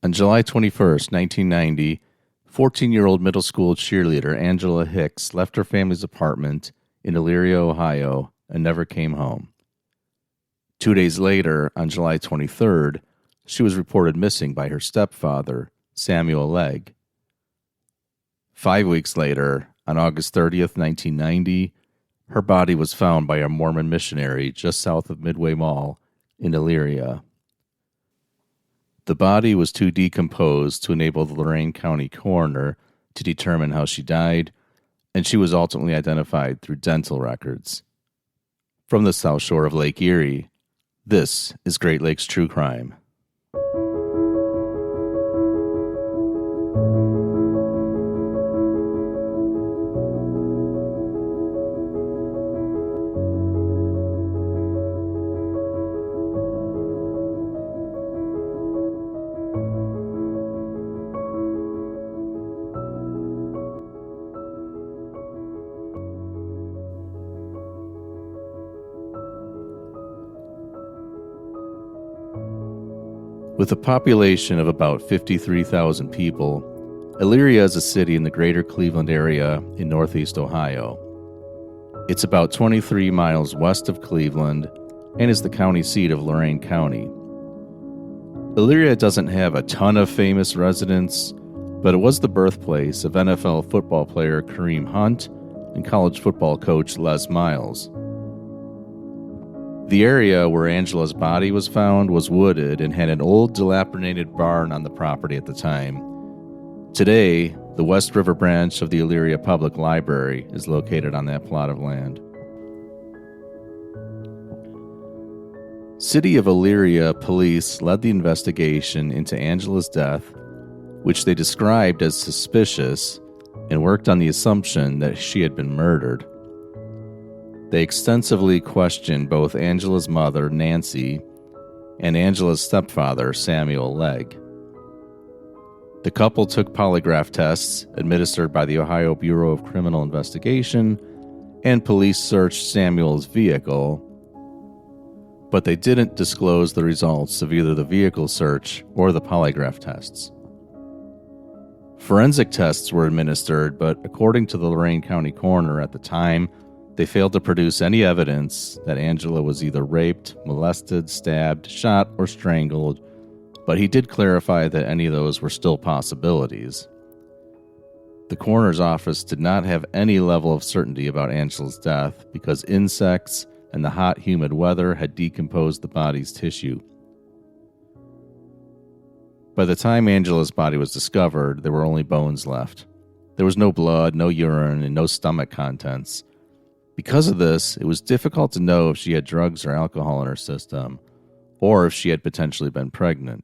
On July 21st, 1990, 14-year-old middle school cheerleader Angela Hicks left her family's apartment in Elyria, Ohio, and never came home. 2 days later, on July 23rd, she was reported missing by her stepfather, Samuel Legg. 5 weeks later, on August 30th, 1990, her body was found by a Mormon missionary just south of Midway Mall in Elyria. The body was too decomposed to enable the Lorain County coroner to determine how she died, and she was ultimately identified through dental records. From the South Shore of Lake Erie, this is Great Lakes True Crime. With a population of about 53,000 people, Elyria is a city in the greater Cleveland area in northeast Ohio. It's about 23 miles west of Cleveland and is the county seat of Lorain County. Elyria doesn't have a ton of famous residents, but it was the birthplace of NFL football player Kareem Hunt and college football coach Les Miles. The area where Angela's body was found was wooded and had an old dilapidated barn on the property at the time. Today, the West River branch of the Elyria Public Library is located on that plot of land. City of Elyria police led the investigation into Angela's death, which they described as suspicious, and worked on the assumption that she had been murdered. They extensively questioned both Angela's mother, Nancy, and Angela's stepfather, Samuel Legg. The couple took polygraph tests administered by the Ohio Bureau of Criminal Investigation, and police searched Samuel's vehicle, but they didn't disclose the results of either the vehicle search or the polygraph tests. Forensic tests were administered, but according to the Lorain County coroner at the time, they failed to produce any evidence that Angela was either raped, molested, stabbed, shot, or strangled, but he did clarify that any of those were still possibilities. The coroner's office did not have any level of certainty about Angela's death because insects and the hot, humid weather had decomposed the body's tissue. By the time Angela's body was discovered, there were only bones left. There was no blood, no urine, and no stomach contents. Because of this, it was difficult to know if she had drugs or alcohol in her system, or if she had potentially been pregnant.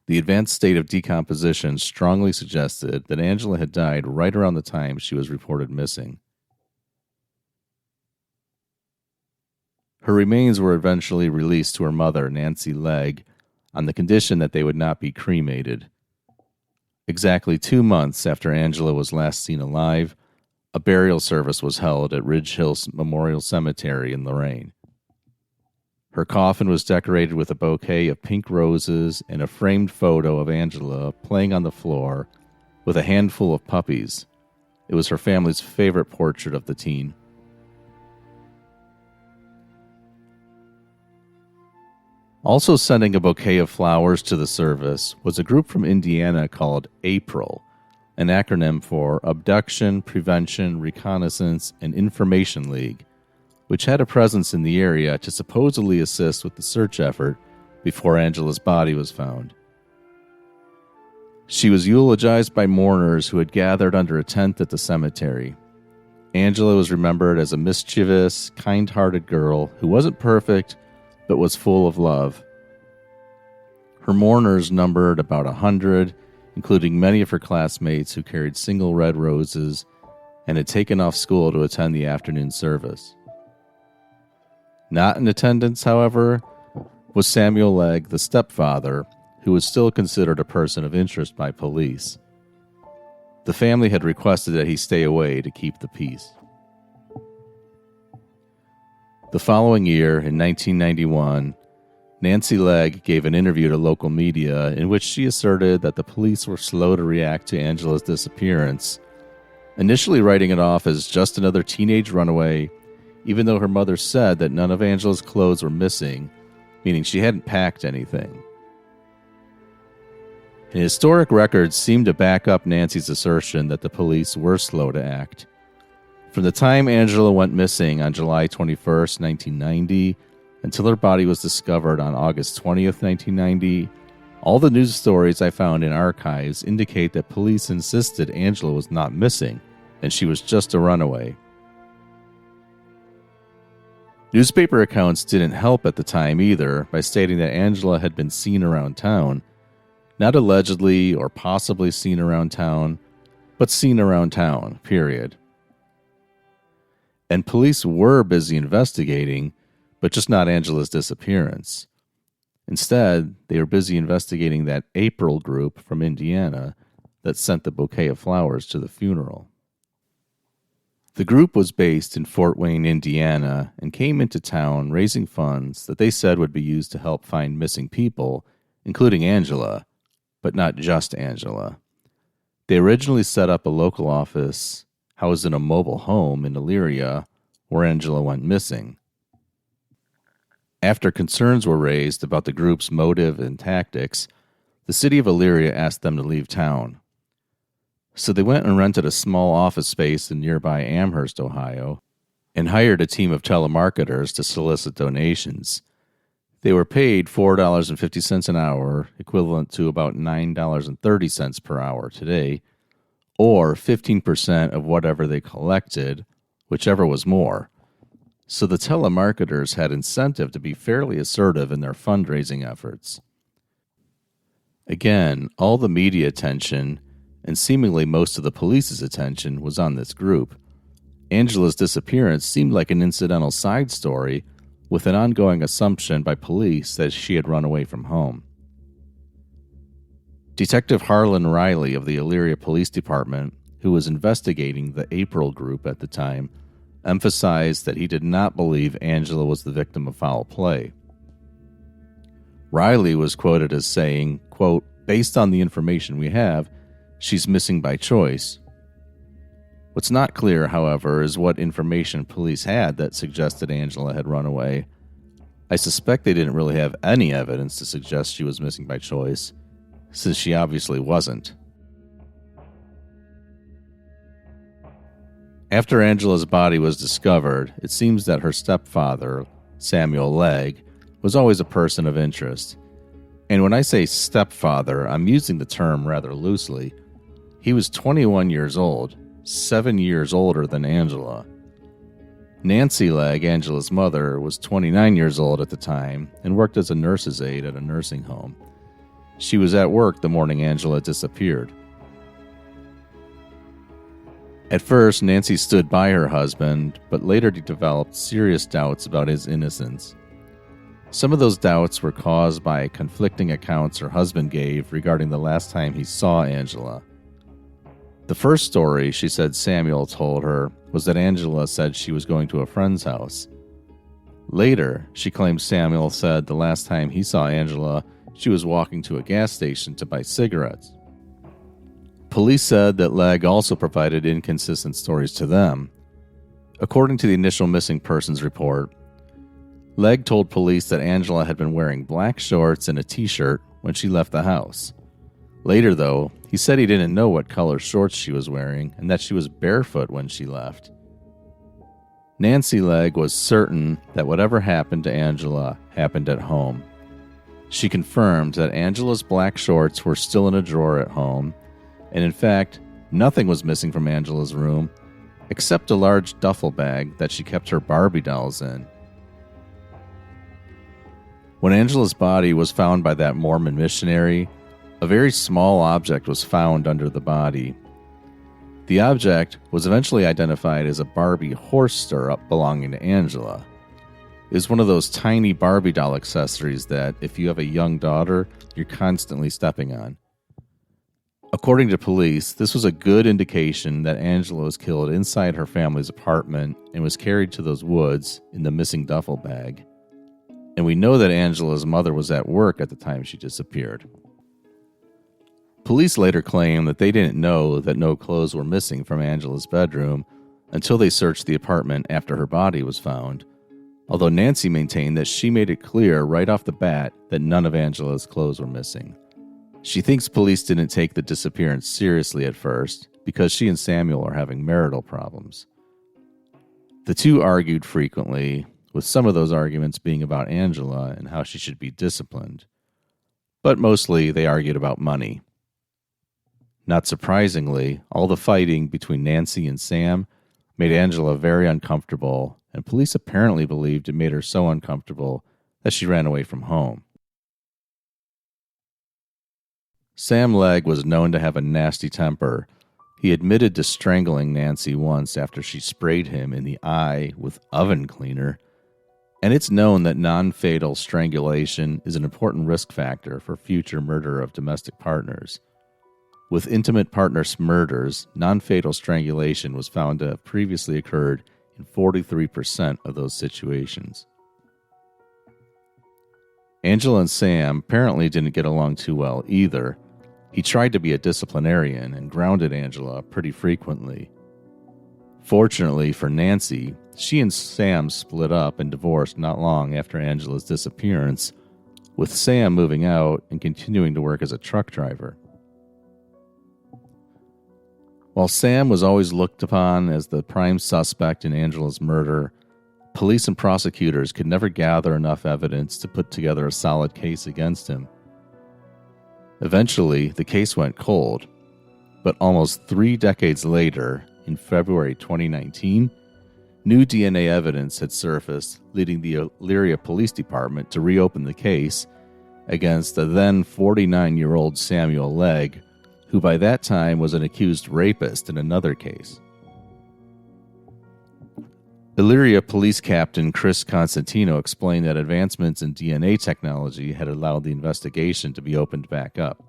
The advanced state of decomposition strongly suggested that Angela had died right around the time she was reported missing. Her remains were eventually released to her mother, Nancy Legg, on the condition that they would not be cremated. Exactly 2 months after Angela was last seen alive, a burial service was held at Ridge Hill Memorial Cemetery in Lorain. Her coffin was decorated with a bouquet of pink roses and a framed photo of Angela playing on the floor with a handful of puppies. It was her family's favorite portrait of the teen. Also sending a bouquet of flowers to the service was a group from Indiana called April, an acronym for Abduction, Prevention, Reconnaissance, and Information League, which had a presence in the area to supposedly assist with the search effort before Angela's body was found. She was eulogized by mourners who had gathered under a tent at the cemetery. Angela was remembered as a mischievous, kind-hearted girl who wasn't perfect, but was full of love. Her mourners numbered about 100, including many of her classmates who carried single red roses and had taken off school to attend the afternoon service. Not in attendance, however, was Samuel Legg, the stepfather, who was still considered a person of interest by police. The family had requested that he stay away to keep the peace. The following year, in 1991, Nancy Legg gave an interview to local media in which she asserted that the police were slow to react to Angela's disappearance, initially writing it off as just another teenage runaway, even though her mother said that none of Angela's clothes were missing, meaning she hadn't packed anything. And historic records seem to back up Nancy's assertion that the police were slow to act. From the time Angela went missing on July 21st, 1990, until her body was discovered on August 20th, 1990, all the news stories I found in archives indicate that police insisted Angela was not missing, and she was just a runaway. Newspaper accounts didn't help at the time either by stating that Angela had been seen around town, not allegedly or possibly seen around town, but seen around town, period. And police were busy investigating, but just not Angela's disappearance. Instead, they were busy investigating that April group from Indiana that sent the bouquet of flowers to the funeral. The group was based in Fort Wayne, Indiana, and came into town raising funds that they said would be used to help find missing people, including Angela, but not just Angela. They originally set up a local office housed in a mobile home in Elyria where Angela went missing. After concerns were raised about the group's motive and tactics, the city of Elyria asked them to leave town. So they went and rented a small office space in nearby Amherst, Ohio, and hired a team of telemarketers to solicit donations. They were paid $4.50 an hour, equivalent to about $9.30 per hour today, or 15% of whatever they collected, whichever was more. So the telemarketers had incentive to be fairly assertive in their fundraising efforts. Again, all the media attention, and seemingly most of the police's attention, was on this group. Angela's disappearance seemed like an incidental side story, with an ongoing assumption by police that she had run away from home. Detective Harlan Riley of the Elyria Police Department, who was investigating the April group at the time, emphasized that he did not believe Angela was the victim of foul play. Riley was quoted as saying, quote, "Based on the information we have, she's missing by choice." What's not clear, however, is what information police had that suggested Angela had run away. I suspect they didn't really have any evidence to suggest she was missing by choice, since she obviously wasn't. After Angela's body was discovered, it seems that her stepfather, Samuel Legg, was always a person of interest. And when I say stepfather, I'm using the term rather loosely. He was 21 years old, 7 years older than Angela. Nancy Legg, Angela's mother, was 29 years old at the time and worked as a nurse's aide at a nursing home. She was at work the morning Angela disappeared. At first, Nancy stood by her husband, but later developed serious doubts about his innocence. Some of those doubts were caused by conflicting accounts her husband gave regarding the last time he saw Angela. The first story she said Samuel told her was that Angela said she was going to a friend's house. Later, she claimed Samuel said the last time he saw Angela, she was walking to a gas station to buy cigarettes. Police said that Legg also provided inconsistent stories to them. According to the initial missing persons report, Legg told police that Angela had been wearing black shorts and a t-shirt when she left the house. Later, though, he said he didn't know what color shorts she was wearing and that she was barefoot when she left. Nancy Legg was certain that whatever happened to Angela happened at home. She confirmed that Angela's black shorts were still in a drawer at home, and in fact, nothing was missing from Angela's room except a large duffel bag that she kept her Barbie dolls in. When Angela's body was found by that Mormon missionary, a very small object was found under the body. The object was eventually identified as a Barbie horse stirrup belonging to Angela. It was one of those tiny Barbie doll accessories that, if you have a young daughter, you're constantly stepping on. According to police, this was a good indication that Angela was killed inside her family's apartment and was carried to those woods in the missing duffel bag. And we know that Angela's mother was at work at the time she disappeared. Police later claimed that they didn't know that no clothes were missing from Angela's bedroom until they searched the apartment after her body was found, although Nancy maintained that she made it clear right off the bat that none of Angela's clothes were missing. She thinks police didn't take the disappearance seriously at first because she and Samuel are having marital problems. The two argued frequently, with some of those arguments being about Angela and how she should be disciplined. But mostly they argued about money. Not surprisingly, all the fighting between Nancy and Sam made Angela very uncomfortable, and police apparently believed it made her so uncomfortable that she ran away from home. Sam Legg was known to have a nasty temper. He admitted to strangling Nancy once after she sprayed him in the eye with oven cleaner, and it's known that non-fatal strangulation is an important risk factor for future murder of domestic partners. With intimate partner murders, non-fatal strangulation was found to have previously occurred in 43% of those situations. Angela and Sam apparently didn't get along too well either. He tried to be a disciplinarian and grounded Angela pretty frequently. Fortunately for Nancy, she and Sam split up and divorced not long after Angela's disappearance, with Sam moving out and continuing to work as a truck driver. While Sam was always looked upon as the prime suspect in Angela's murder, police and prosecutors could never gather enough evidence to put together a solid case against him. Eventually, the case went cold, but almost 3 decades later, in February 2019, new DNA evidence had surfaced, leading the Elyria Police Department to reopen the case against the then 49-year-old Samuel Legg, who by that time was an accused rapist in another case. Elyria Police Captain Chris Constantino explained that advancements in DNA technology had allowed the investigation to be opened back up.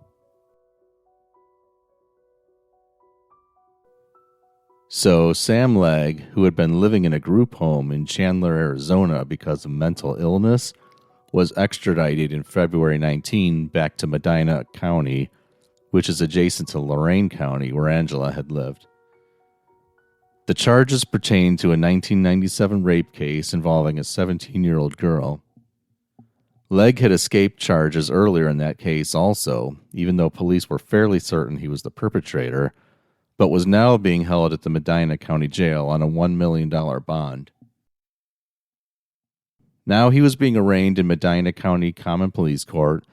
So Sam Legg, who had been living in a group home in Chandler, Arizona because of mental illness, was extradited in February 19 back to Medina County, which is adjacent to Lorain County, where Angela had lived. The charges pertain to a 1997 rape case involving a 17-year-old girl. Legg had escaped charges earlier in that case also, even though police were fairly certain he was the perpetrator, but was now being held at the Medina County Jail on a $1 million bond. Now he was being arraigned in Medina County Common Pleas Court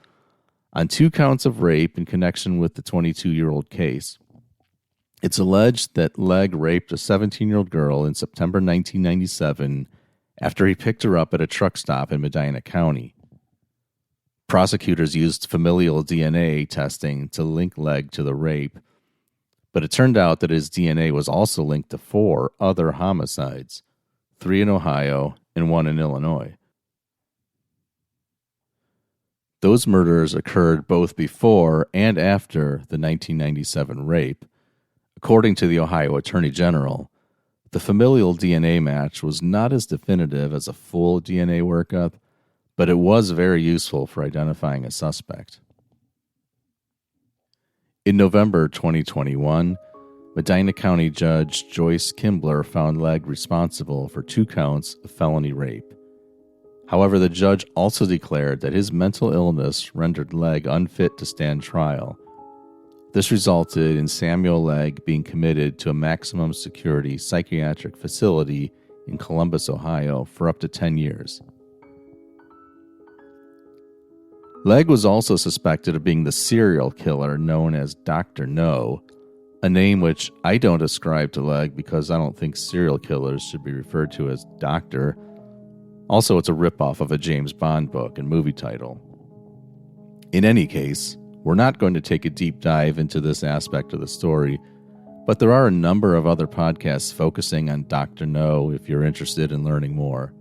on 2 counts of rape in connection with the 22-year-old case. It's alleged that Legg raped a 17-year-old girl in September 1997 after he picked her up at a truck stop in Medina County. Prosecutors used familial DNA testing to link Legg to the rape, but it turned out that his DNA was also linked to 4 other homicides, 3 in Ohio and 1 in Illinois. Those murders occurred both before and after the 1997 rape. According to the Ohio Attorney General, the familial DNA match was not as definitive as a full DNA workup, but it was very useful for identifying a suspect. In November 2021, Medina County Judge Joyce Kimbler found Legg responsible for 2 counts of felony rape. However, the judge also declared that his mental illness rendered Legg unfit to stand trial. This resulted in Samuel Legg being committed to a maximum security psychiatric facility in Columbus, Ohio for up to 10 years. Legg was also suspected of being the serial killer known as Dr. No, a name which I don't ascribe to Legg because I don't think serial killers should be referred to as doctor. Also, it's a ripoff of a James Bond book and movie title. In any case, we're not going to take a deep dive into this aspect of the story, but there are a number of other podcasts focusing on Dr. No if you're interested in learning more.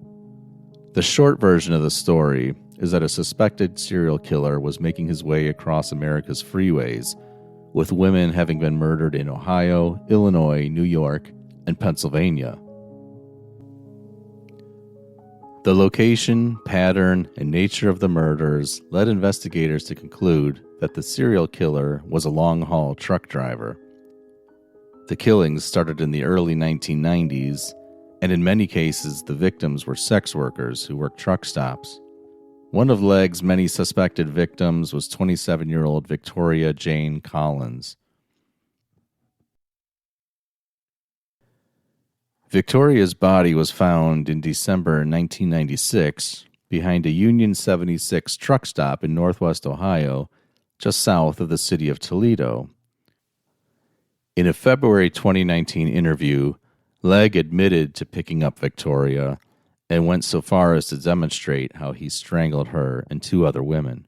The short version of the story is that a suspected serial killer was making his way across America's freeways, with women having been murdered in Ohio, Illinois, New York, and Pennsylvania. The location, pattern, and nature of the murders led investigators to conclude that the serial killer was a long-haul truck driver. The killings started in the early 1990s, and in many cases, the victims were sex workers who worked truck stops. One of Legg's many suspected victims was 27-year-old Victoria Jane Collins. Victoria's body was found in December 1996 behind a Union 76 truck stop in northwest Ohio, just south of the city of Toledo. In a February 2019 interview, Legg admitted to picking up Victoria and went so far as to demonstrate how he strangled her and two other women.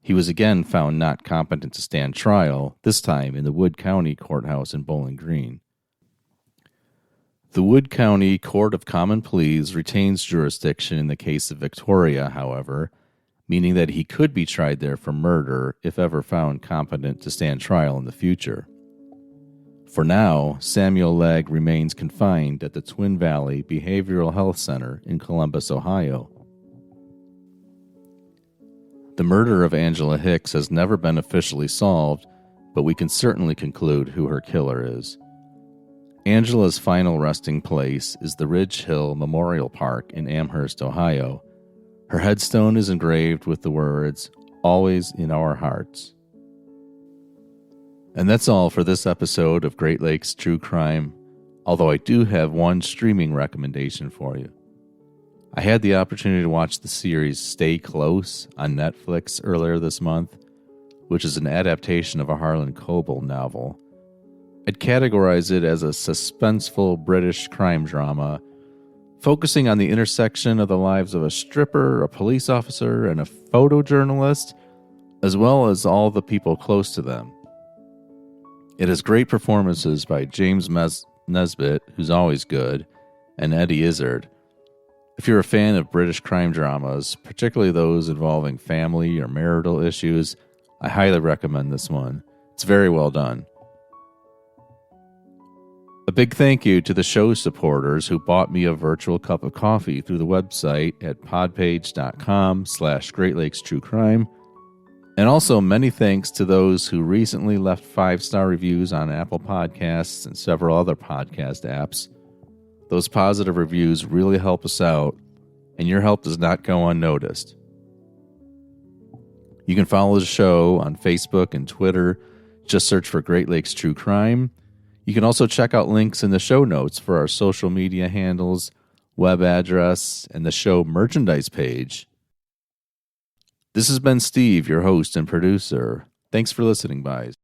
He was again found not competent to stand trial, this time in the Wood County Courthouse in Bowling Green. The Wood County Court of Common Pleas retains jurisdiction in the case of Victoria, however, meaning that he could be tried there for murder if ever found competent to stand trial in the future. For now, Samuel Legg remains confined at the Twin Valley Behavioral Health Center in Columbus, Ohio. The murder of Angela Hicks has never been officially solved, but we can certainly conclude who her killer is. Angela's final resting place is the Ridge Hill Memorial Park in Amherst, Ohio. Her headstone is engraved with the words, "Always in our hearts." And that's all for this episode of Great Lakes True Crime, although I do have one streaming recommendation for you. I had the opportunity to watch the series Stay Close on Netflix earlier this month, which is an adaptation of a Harlan Coben novel. I'd categorize it as a suspenseful British crime drama, focusing on the intersection of the lives of a stripper, a police officer, and a photojournalist, as well as all the people close to them. It has great performances by James Nesbitt, who's always good, and Eddie Izzard. If you're a fan of British crime dramas, particularly those involving family or marital issues, I highly recommend this one. It's very well done. A big thank you to the show supporters who bought me a virtual cup of coffee through the website at podpage.com/Great Lakes True Crime. And also many thanks to those who recently left 5-star reviews on Apple Podcasts and several other podcast apps. Those positive reviews really help us out, and your help does not go unnoticed. You can follow the show on Facebook and Twitter. Just search for Great Lakes True Crime. You can also check out links in the show notes for our social media handles, web address, and the show merchandise page. This has been Steve, your host and producer. Thanks for listening, guys.